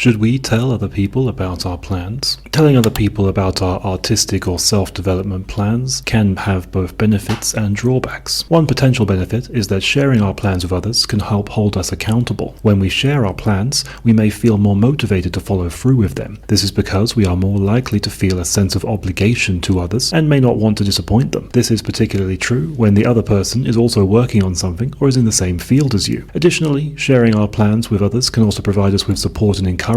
Should we tell other people about our plans? Telling other people about our artistic or self-development plans can have both benefits and drawbacks. One potential benefit is that sharing our plans with others can help hold us accountable. When we share our plans, we may feel more motivated to follow through with them. This is because we are more likely to feel a sense of obligation to others and may not want to disappoint them. This is particularly true when the other person is also working on something or is in the same field as you. Additionally, sharing our plans with others can also provide us with support and encouragement,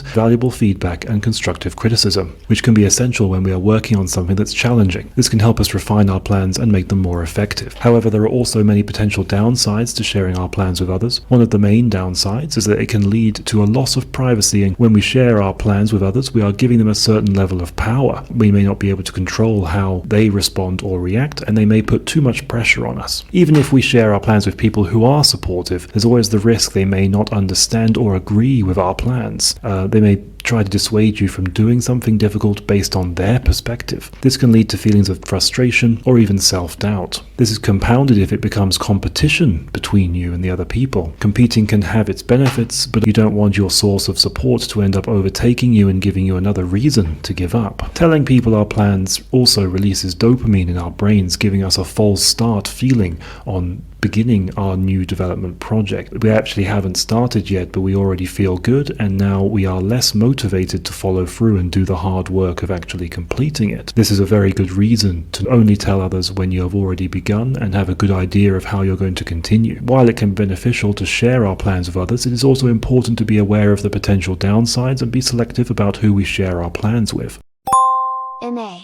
valuable feedback, and constructive criticism, which can be essential when we are working on something that's challenging. This can help us refine our plans and make them more effective. However, there are also many potential downsides to sharing our plans with others. One of the main downsides is that it can lead to a loss of privacy, and when we share our plans with others, we are giving them a certain level of power. We may not be able to control how they respond or react, and they may put too much pressure on us. Even if we share our plans with people who are supportive, there's always the risk they may not understand or agree with our plans. They may try to dissuade you from doing something difficult based on their perspective. This can lead to feelings of frustration or even self-doubt. This is compounded if it becomes competition between you and the other people. Competing can have its benefits, but you don't want your source of support to end up overtaking you and giving you another reason to give up. Telling people our plans also releases dopamine in our brains, giving us a false start feeling on beginning our new development project. We actually haven't started yet, but we already feel good, and now we are less motivated to follow through and do the hard work of actually completing it. This is a very good reason to only tell others when you have already begun and have a good idea of how you're going to continue. While it can be beneficial to share our plans with others, it is also important to be aware of the potential downsides and be selective about who we share our plans with. MA